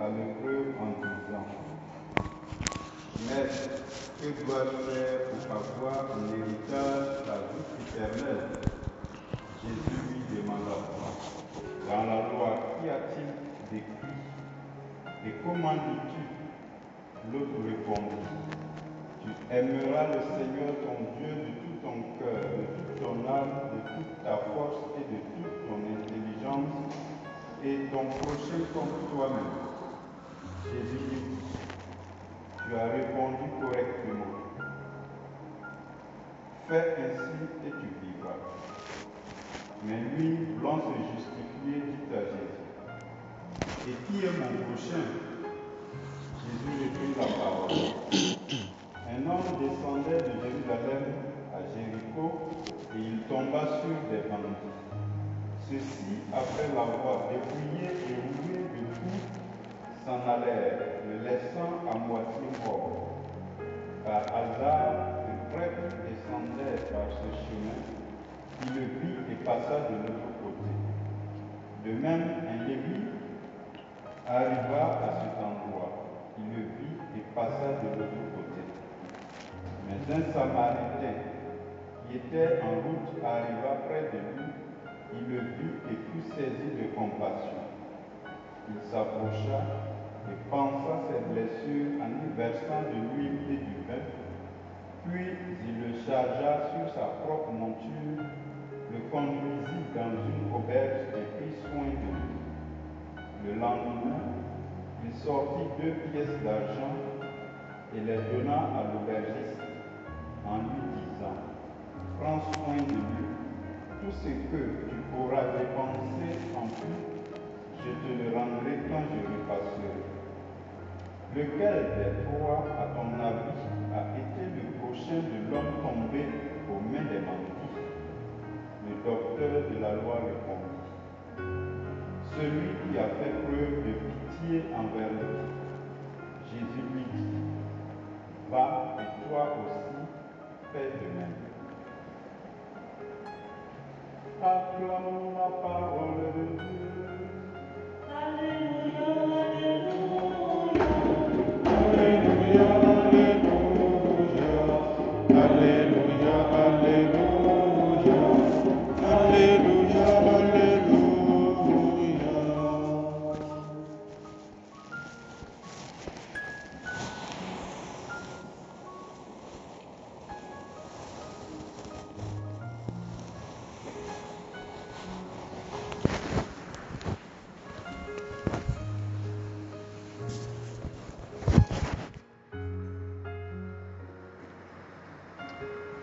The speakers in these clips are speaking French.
à l'épreuve en disant: Maître, que dois-je faire pour avoir en héritage la vie éternelle? Jésus lui demanda: Dans la loi, qu'y a-t-il d'écrit? Et comment dis-tu? L'autre répondit: Tu aimeras le Seigneur ton Dieu de tout ton cœur, de toute ton âme, de toute ta force et de toute ton intelligence, et ton prochain comme toi-même. Jésus dit: Tu as répondu correctement. Fais ainsi et tu vivras. Mais lui, voulant se justifier, dit à Jésus: Et qui est mon prochain? Jésus reprit la parole: Un homme descendait de Jérusalem à Jéricho et il tomba sur des bandits. Ceux-ci, après l'avoir dépouillé et roulé de coups, s'en allèrent, le laissant à moitié mort. Par hasard, un prêtre descendait par ce chemin, il le vit et passa de l'autre côté. De même, un Lévite arriva à cet endroit, il le vit et passa de l'autre côté. Mais un Samaritain qui était en route arriva près de lui, il le vit et fut saisi de compassion. Il s'approcha et pansa ses blessures en y versant de l'huile et du vin, puis il le chargea sur sa propre monture, le conduisit dans une auberge et prit soin de lui. Le lendemain, il sortit 2 pièces d'argent et les donna à l'aubergiste en lui disant: Prends soin de lui, tout ce que tu auras dépensé en plus, je te le rendrai quand je repasserai. Lequel des trois, à ton avis, a été le prochain de l'homme tombé aux mains des bandits? Le docteur de la loi répondit: Celui qui a fait preuve de pitié envers lui. Jésus lui dit: Va et toi aussi, fais de même. Acclamons la parole de Dieu. Alléluia, Alléluia. Alléluia, Alléluia. Alléluia, Alléluia. Alléluia, Alléluia.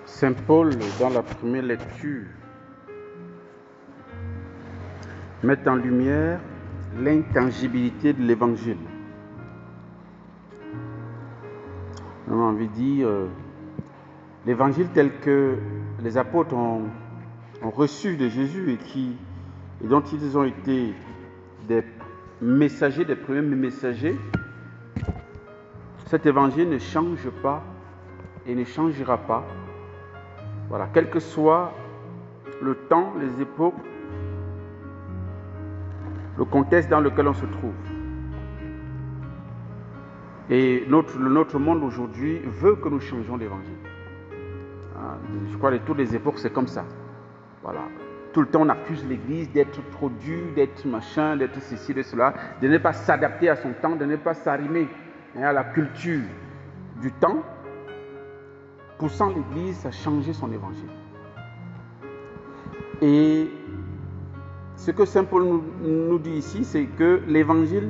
Saint Paul, dans la première lecture, met en lumière l'intangibilité de l'Évangile. On a envie de dire, l'Évangile tel que les apôtres ont reçu de Jésus et dont ils ont été des messagers, des premiers messagers, cet Évangile ne change pas et ne changera pas. Voilà, quel que soit le temps, les époques, le contexte dans lequel on se trouve. Et notre monde aujourd'hui veut que nous changions l'Évangile. Je crois que toutes les époques, c'est comme ça. Voilà. Tout le temps, on accuse l'Église d'être trop dure, d'être machin, d'être ceci, de cela, de ne pas s'adapter à son temps, de ne pas s'arrimer à la culture du temps, poussant l'Église à changer son Évangile. Et ce que Saint Paul nous dit ici, c'est que l'Évangile,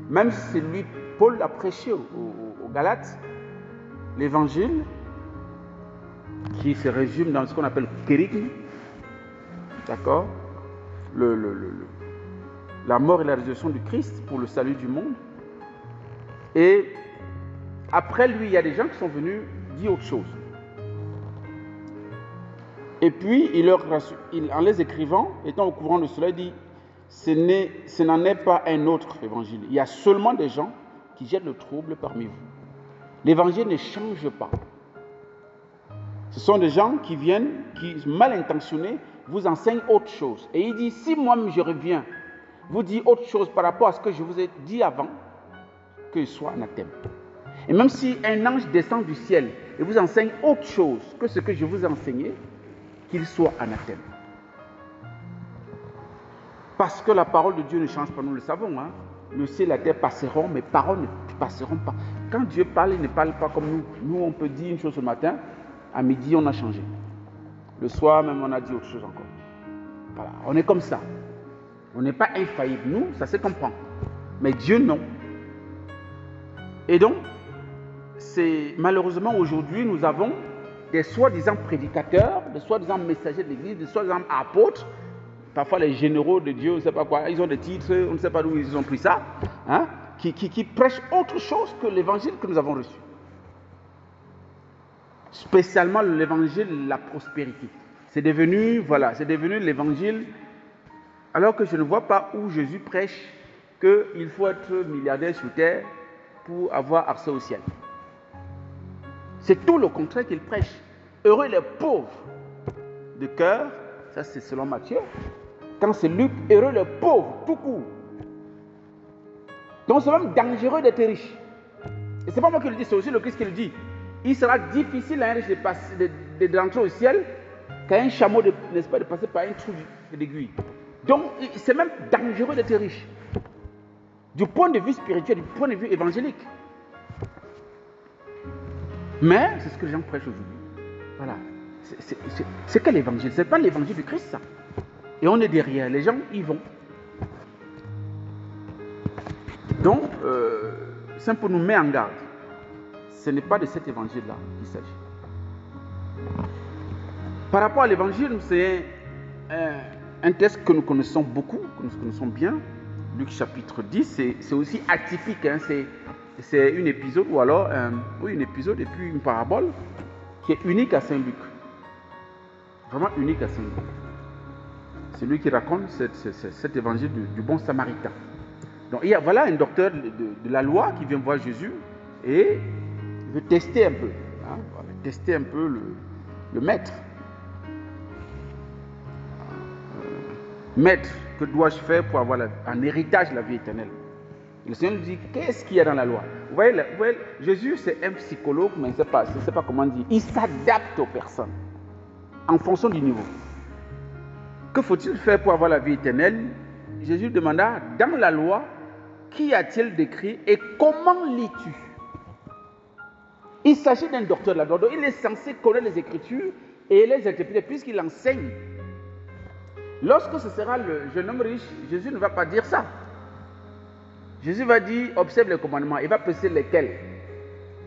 même si c'est lui, Paul l'a prêché aux Galates, l'Évangile, qui se résume dans ce qu'on appelle kérigme, d'accord, la mort et la résurrection du Christ pour le salut du monde. Et après lui, il y a des gens qui sont venus dire autre chose. Et puis, en les écrivant, étant au courant de cela, il dit, ce n'en est pas un autre évangile. Il y a seulement des gens qui jettent le trouble parmi vous. L'évangile ne change pas. Ce sont des gens qui viennent, qui mal intentionnés, vous enseignent autre chose. Et il dit, si moi-même je reviens, vous dis autre chose par rapport à ce que je vous ai dit avant, qu'il soit anathème. Et même si un ange descend du ciel et vous enseigne autre chose que ce que je vous ai enseigné, qu'il soit anathème. Parce que la parole de Dieu ne change pas, nous le savons. Hein? Le ciel et la terre passeront, mais paroles ne passeront pas. Quand Dieu parle, il ne parle pas comme nous. Nous, on peut dire une chose le matin, à midi, on a changé. Le soir, même, on a dit autre chose encore. Voilà, on est comme ça. On n'est pas infaillible. Nous, ça se comprend. Mais Dieu, non. Et donc, malheureusement, aujourd'hui, nous avons des soi-disant prédicateurs, des soi-disant messagers de l'Église, des soi-disant apôtres, parfois les généraux de Dieu, on ne sait pas quoi, ils ont des titres, on ne sait pas d'où ils ont pris ça, hein, qui prêchent autre chose que l'évangile que nous avons reçu. Spécialement l'évangile de la prospérité. C'est devenu l'évangile, alors que je ne vois pas où Jésus prêche qu'il faut être milliardaire sur terre pour avoir accès au ciel. C'est tout le contraire qu'il prêche. Heureux les pauvres de cœur, ça c'est selon Matthieu. Quand c'est Luc, heureux les pauvres, tout court. Donc c'est même dangereux d'être riche. Et c'est pas moi qui le dis, c'est aussi le Christ qui le dit. Il sera difficile à un riche d'entrer au ciel qu'à un chameau, n'est-ce pas, de passer par un trou d'aiguille. Donc c'est même dangereux d'être riche. Du point de vue spirituel, du point de vue évangélique. Mais c'est ce que les gens prêchent aujourd'hui. Voilà. C'est quel évangile? C'est pas l'évangile du Christ, ça. Et on est derrière. Les gens y vont. Donc, c'est pour nous mettre en garde. Ce n'est pas de cet évangile-là qu'il s'agit. Par rapport à l'évangile, c'est un texte que nous connaissons beaucoup, que nous connaissons bien. Luc chapitre 10, c'est aussi atypique. Hein, c'est un épisode ou alors un épisode et puis une parabole qui est unique à Saint Luc. Vraiment unique à Saint Luc. C'est lui qui raconte cet évangile du bon samaritain. Donc voilà un docteur de la loi qui vient voir Jésus et il veut tester un peu. Hein, voilà, tester un peu le maître. Maître, que dois-je faire pour avoir en héritage la vie éternelle? Le Seigneur lui dit, qu'est-ce qu'il y a dans la loi? Vous voyez, Jésus, c'est un psychologue, mais je ne sais pas comment dire. Il s'adapte aux personnes en fonction du niveau. Que faut-il faire pour avoir la vie éternelle? Jésus demanda, dans la loi, qu'y a-t-il d'écrit et comment lis-tu? Il s'agit d'un docteur de la loi. Donc il est censé connaître les Écritures et les interpréter puisqu'il enseigne. Lorsque ce sera le jeune homme riche, Jésus ne va pas dire ça. Jésus va dire, observe les commandements. Il va préciser lesquels.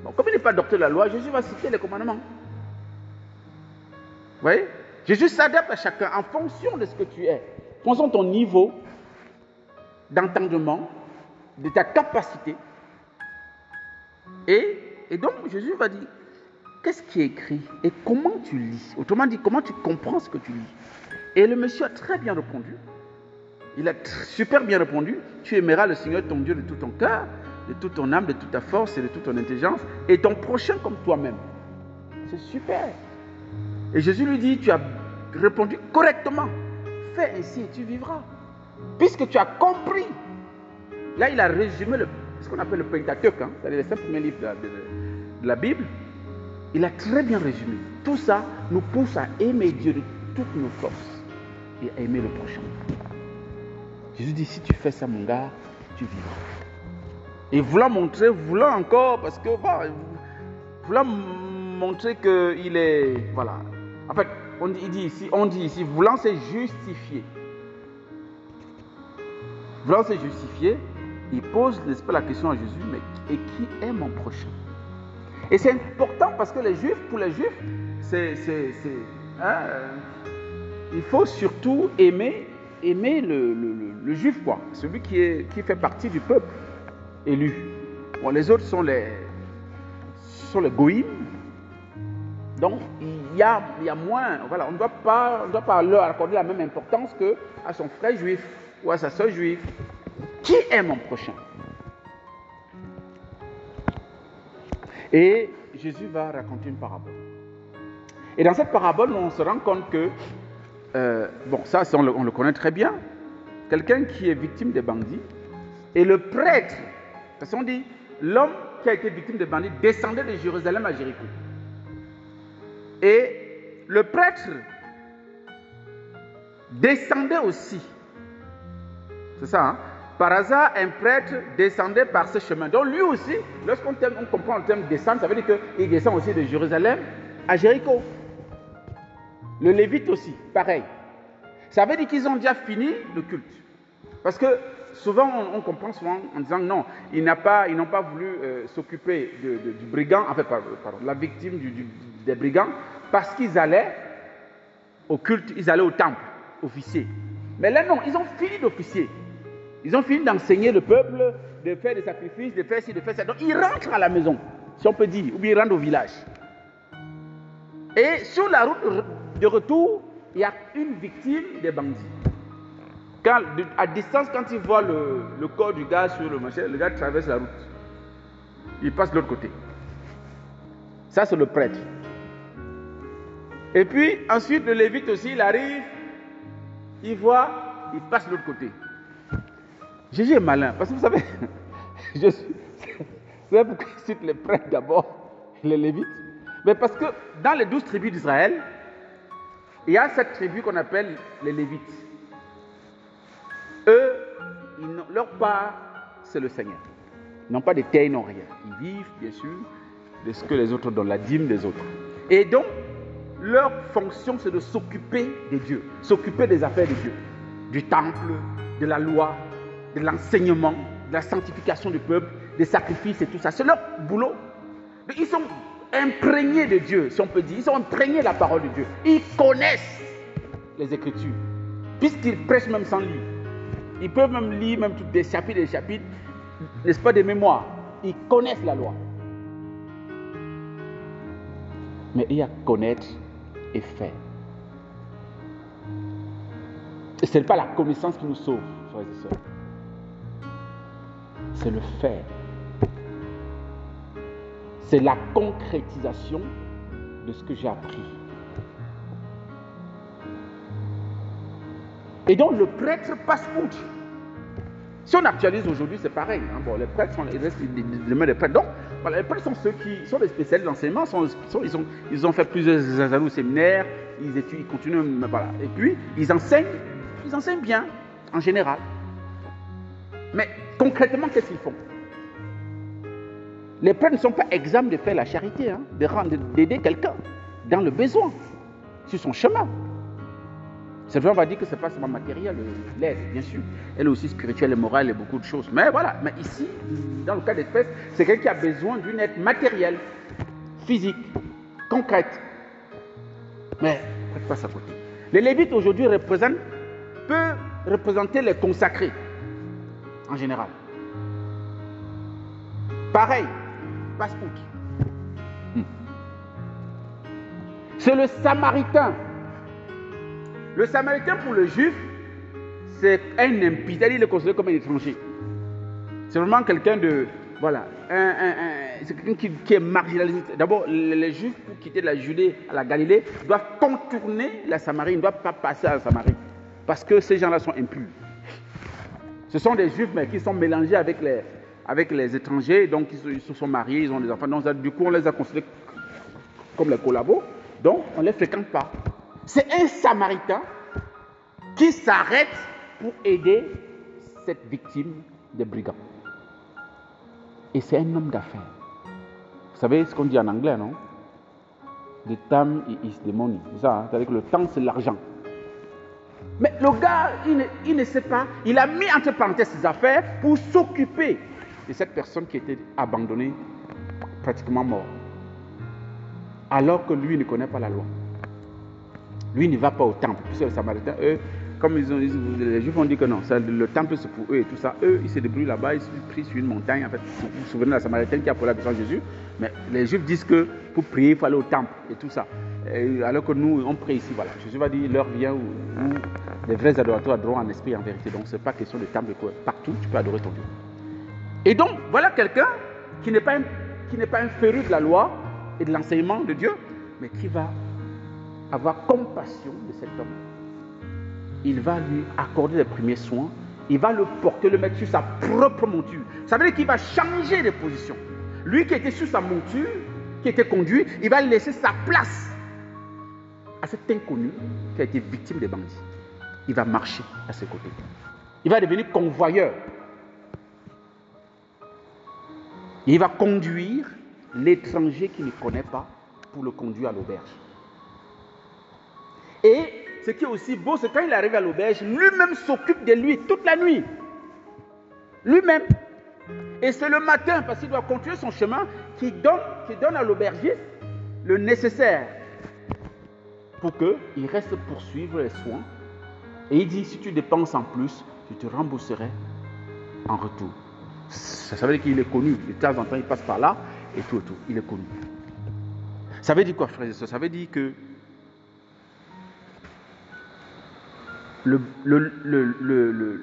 Bon, comme il n'est pas docteur de la loi, Jésus va citer les commandements. Vous voyez? Jésus s'adapte à chacun en fonction de ce que tu es, en fonction de ton niveau d'entendement, de ta capacité. Et donc Jésus va dire, qu'est-ce qui est écrit et comment tu lis? Autrement dit, comment tu comprends ce que tu lis? Et le monsieur a très bien répondu. Il a super bien répondu. Tu aimeras le Seigneur ton Dieu de tout ton cœur, de toute ton âme, de toute ta force et de toute ton intelligence, et ton prochain comme toi-même. C'est super. Et Jésus lui dit, tu as répondu correctement. Fais ainsi et tu vivras. Puisque tu as compris. Là, il a résumé ce qu'on appelle le Pentateuque, hein, c'est-à-dire les 5 premiers livres de la Bible. Il a très bien résumé. Tout ça nous pousse à aimer Dieu de toutes nos forces et à aimer le prochain. Jésus dit, si tu fais ça, mon gars, tu vivras. Et voulant encore, parce que, voulant montrer qu'il est, voilà. En fait, on dit ici, voulant se justifier. Voulant se justifier, il pose la question à Jésus, mais et qui est mon prochain? Et c'est important parce que pour les Juifs, il faut surtout aimer le Juif, quoi, celui qui fait partie du peuple élu. Bon, les autres sont les goïms. Donc, il y a moins, voilà, on ne doit pas leur accorder la même importance qu'à son frère juif ou à sa soeur juive. Qui est mon prochain? Et Jésus va raconter une parabole. Et dans cette parabole, on se rend compte que, ça on le connaît très bien, quelqu'un qui est victime des bandits, et le prêtre, parce qu'on dit, l'homme qui a été victime de bandits descendait de Jérusalem à Jéricho. Et le prêtre descendait aussi. C'est ça, hein? Par hasard, un prêtre descendait par ce chemin. Donc lui aussi, lorsqu'on comprend le terme descendre, ça veut dire qu'il descend aussi de Jérusalem à Jéricho. Le Lévite aussi, pareil. Ça veut dire qu'ils ont déjà fini le culte. Parce que souvent, on comprend souvent en disant non, ils n'ont pas voulu s'occuper du brigand, enfin, pardon, la victime des brigands, parce qu'ils allaient au culte, ils allaient au temple, officier. Mais là, non, ils ont fini d'officier. Ils ont fini d'enseigner le peuple, de faire des sacrifices, de faire ci, de faire ça. Donc, ils rentrent à la maison, si on peut dire, ou bien ils rentrent au village. Et sur la route de retour, il y a une victime des bandits. À distance, quand il voit le corps du gars sur le machin, le gars traverse la route. Il passe de l'autre côté. Ça, c'est le prêtre. Et puis, ensuite, le Lévite aussi, il arrive, il voit, il passe de l'autre côté. Jésus est malin, parce que vous savez, vous savez pourquoi il cite les prêtres d'abord, les Lévites? Mais parce que dans les 12 tribus d'Israël, il y a cette tribu qu'on appelle les Lévites. Eux, leur part, c'est le Seigneur. Ils n'ont pas de terre, ils n'ont rien. Ils vivent, bien sûr, de ce que les autres donnent, la dîme des autres. Et donc, leur fonction, c'est de s'occuper de Dieu, s'occuper des affaires de Dieu, du temple, de la loi, de l'enseignement, de la sanctification du peuple, des sacrifices et tout ça. C'est leur boulot. Ils sont imprégnés de Dieu, si on peut dire. Ils ont imprégné la parole de Dieu. Ils connaissent les Écritures, puisqu'ils prêchent même sans lire. Ils peuvent même lire même toutes des chapitres, n'est-ce pas, des mémoires. Ils connaissent la loi. Mais il y a connaître et faire. Et ce n'est pas la connaissance qui nous sauve, frères et sœurs. C'est le faire. C'est la concrétisation de ce que j'ai appris. Et donc le prêtre passe outre. Si on actualise aujourd'hui, c'est pareil. Hein. Bon, les prêtres sont les prêtres. Donc, voilà, les prêtres sont ceux qui sont des spécialistes d'enseignement. Ils ont fait plusieurs années au séminaire. Ils étudient, ils continuent. Voilà. Et puis, ils enseignent bien, en général. Mais concrètement, qu'est-ce qu'ils font? Les prêtres ne sont pas exempts de faire la charité, hein, d'aider quelqu'un dans le besoin, sur son chemin. Cette fois, on va dire que ce n'est pas seulement matériel, l'aide, bien sûr. Elle est aussi spirituelle et morale et beaucoup de choses. Mais voilà, mais ici, dans le cas d'espèce, c'est quelqu'un qui a besoin d'une aide matérielle, physique, concrète. Mais ne faites pas ça à côté. Les Lévites aujourd'hui peuvent représenter les consacrés, en général. Pareil, passe-outre. C'est le Samaritain. Le Samaritain pour le Juif, c'est un impie, c'est-à-dire il est considéré comme un étranger. C'est vraiment quelqu'un de, voilà, c'est quelqu'un qui est marginalisé. D'abord, les Juifs, pour quitter la Judée à la Galilée, doivent contourner la Samarie, ils ne doivent pas passer à la Samarie, parce que ces gens-là sont impurs. Ce sont des Juifs, mais qui sont mélangés avec les étrangers, donc ils se sont mariés, ils ont des enfants. Donc, du coup, on les a considérés comme les collabos, donc on ne les fréquente pas. C'est un Samaritain qui s'arrête pour aider cette victime des brigands. Et c'est un homme d'affaires. Vous savez ce qu'on dit en anglais, non? The time is the money. C'est ça, hein? C'est-à-dire que le temps, c'est l'argent. Mais le gars, il ne sait pas. Il a mis entre parenthèses ses affaires pour s'occuper de cette personne qui était abandonnée, pratiquement morte. Alors que lui ne connaît pas la loi. Lui ne va pas au temple. Puisque les Samaritains, eux, comme les Juifs ont dit que non, le temple c'est pour eux et tout ça. Eux, ils se débrouillent là-bas, ils se prient sur une montagne. En fait, vous vous souvenez de la Samaritaine qui a posé la question à Jésus. Mais les Juifs disent que pour prier, il faut aller au temple et tout ça. Et alors que nous, on prie ici, voilà. Jésus va dire, l'heure vient où les vrais adorateurs adoreront en esprit et en vérité. Donc, ce n'est pas question de temple. Partout, tu peux adorer ton Dieu. Et donc, voilà quelqu'un qui n'est pas un féru de la loi et de l'enseignement de Dieu, mais qui va avoir compassion de cet homme. Il va lui accorder les premiers soins il va le porter, le mettre sur sa propre monture. Ça veut dire qu'il va changer de position. Lui qui était sur sa monture, qui était conduit, il va laisser sa place à cet inconnu qui a été victime des bandits. Il va marcher à ses côtés. Il va devenir convoyeur. Et il va conduire l'étranger qu'il ne connaît pas pour le conduire à l'auberge. Et ce qui est aussi beau, c'est quand il arrive à l'auberge, lui-même s'occupe de lui toute la nuit. Lui-même. Et c'est le matin, parce qu'il doit continuer son chemin, qu'il donne à l'aubergiste le nécessaire pour qu'il reste poursuivre les soins. Et il dit, si tu dépenses en plus, je te rembourserai en retour. Ça veut dire qu'il est connu. De temps en temps, il passe par là et tout. Il est connu. Ça veut dire quoi, frères et sœurs? Ça veut dire que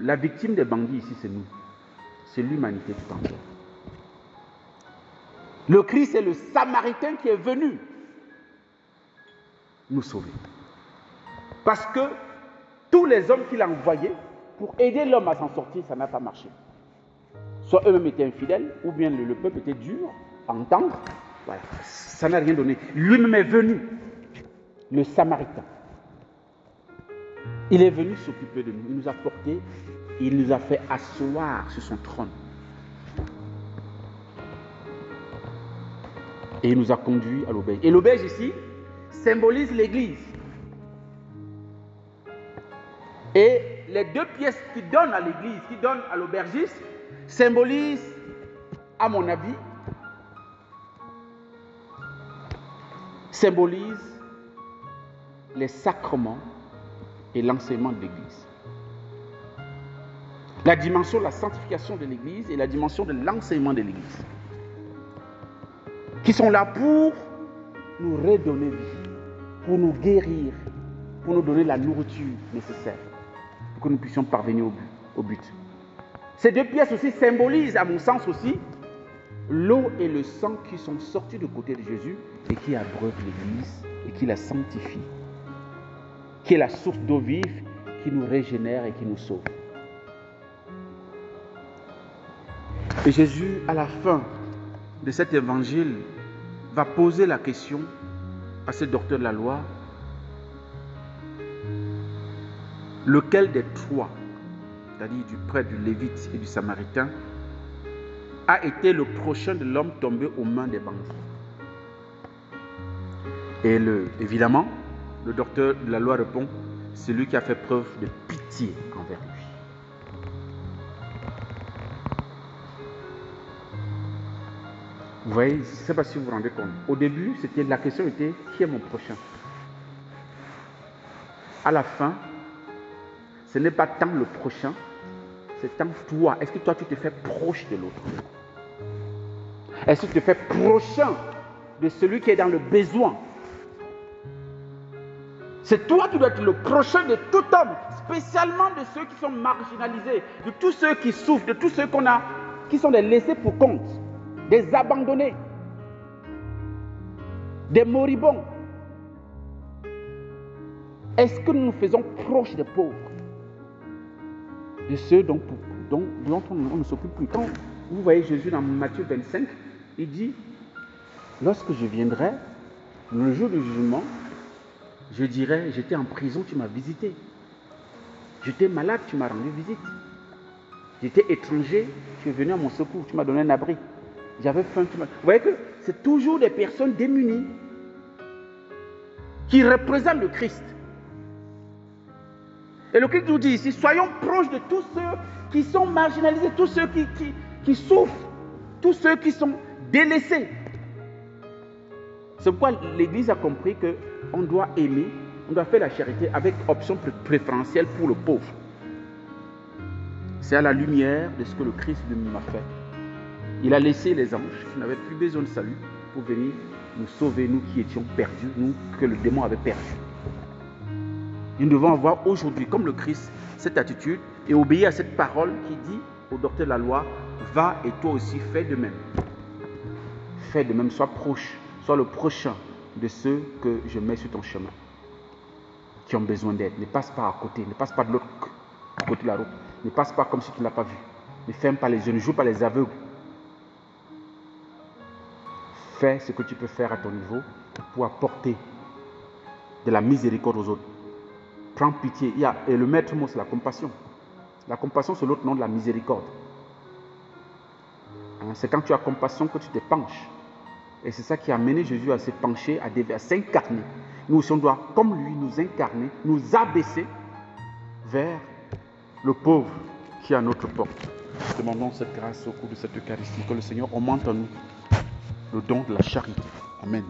la victime des bandits ici, c'est nous. C'est l'humanité tout entière. Le Christ est le Samaritain qui est venu nous sauver. Parce que tous les hommes qu'il a envoyés pour aider l'homme à s'en sortir, ça n'a pas marché. Soit eux-mêmes étaient infidèles, ou bien le peuple était dur à entendre. Voilà, ça n'a rien donné. Lui-même est venu, le Samaritain. Il est venu s'occuper de nous. Il nous a portés, il nous a fait asseoir sur son trône. Et il nous a conduits à l'auberge. Et l'auberge ici symbolise l'église. Et les deux pièces qui donnent à l'église, qui donnent à l'aubergiste, symbolisent, à mon avis, symbolisent les sacrements et l'enseignement de l'église. La dimension de la sanctification de l'église et la dimension de l'enseignement de l'église. Qui sont là pour nous redonner vie, pour nous guérir, pour nous donner la nourriture nécessaire, pour que nous puissions parvenir au but. Ces deux pièces aussi symbolisent, à mon sens aussi, l'eau et le sang qui sont sortis du côté de Jésus et qui abreuvent l'église et qui la sanctifient, qui est la source d'eau vive qui nous régénère et qui nous sauve. Et Jésus, à la fin de cet évangile, va poser la question à ce docteur de la loi: lequel des trois, c'est-à-dire du prêtre, du lévite et du samaritain, a été le prochain de l'homme tombé aux mains des bandits? Et évidemment, le docteur de la loi répond: celui qui a fait preuve de pitié envers lui. Vous voyez, je ne sais pas si vous vous rendez compte. Au début, la question était: qui est mon prochain? À la fin, ce n'est pas tant le prochain, c'est tant toi. Est-ce que toi, tu te fais proche de l'autre? Est-ce que tu te fais prochain de celui qui est dans le besoin? C'est toi qui dois être le prochain de tout homme, spécialement de ceux qui sont marginalisés, de tous ceux qui souffrent, de tous ceux qui sont des laissés pour compte, des abandonnés, des moribonds. Est-ce que nous nous faisons proches des pauvres, de ceux dont on ne s'occupe plus? Quand vous voyez Jésus dans Matthieu 25, il dit: lorsque je viendrai, le jour du jugement, je dirai: j'étais en prison, tu m'as visité. J'étais malade, tu m'as rendu visite. J'étais étranger, tu es venu à mon secours, tu m'as donné un abri. J'avais faim, tu m'as... Vous voyez que c'est toujours des personnes démunies qui représentent le Christ. Et le Christ nous dit ici: soyons proches de tous ceux qui sont marginalisés, tous ceux qui souffrent, tous ceux qui sont délaissés. C'est pourquoi l'Église a compris qu'on doit aimer, on doit faire la charité avec option préférentielle pour le pauvre. C'est à la lumière de ce que le Christ lui-même a fait. Il a laissé les anges qui n'avaient plus besoin de salut pour venir nous sauver, nous qui étions perdus, nous que le démon avait perdus. Nous devons avoir aujourd'hui, comme le Christ, cette attitude et obéir à cette parole qui dit au docteur de la loi: va et toi aussi fais de même. Fais de même, sois proche, sois le prochain de ceux que je mets sur ton chemin, qui ont besoin d'aide. Ne passe pas à côté, ne passe pas de l'autre côté de la route. Ne passe pas comme si tu ne l'as pas vu. Ne ferme pas les yeux, ne joue pas les aveugles. Fais ce que tu peux faire à ton niveau pour apporter de la miséricorde aux autres. Prends pitié. Et le maître mot, c'est la compassion. La compassion, c'est l'autre nom de la miséricorde. C'est quand tu as compassion que tu te penches. Et c'est ça qui a amené Jésus à se pencher, à s'incarner. Nous aussi, on doit, comme lui, nous incarner, nous abaisser vers le pauvre qui est à notre porte. Demandons cette grâce au cours de cette Eucharistie, que le Seigneur augmente en nous le don de la charité. Amen.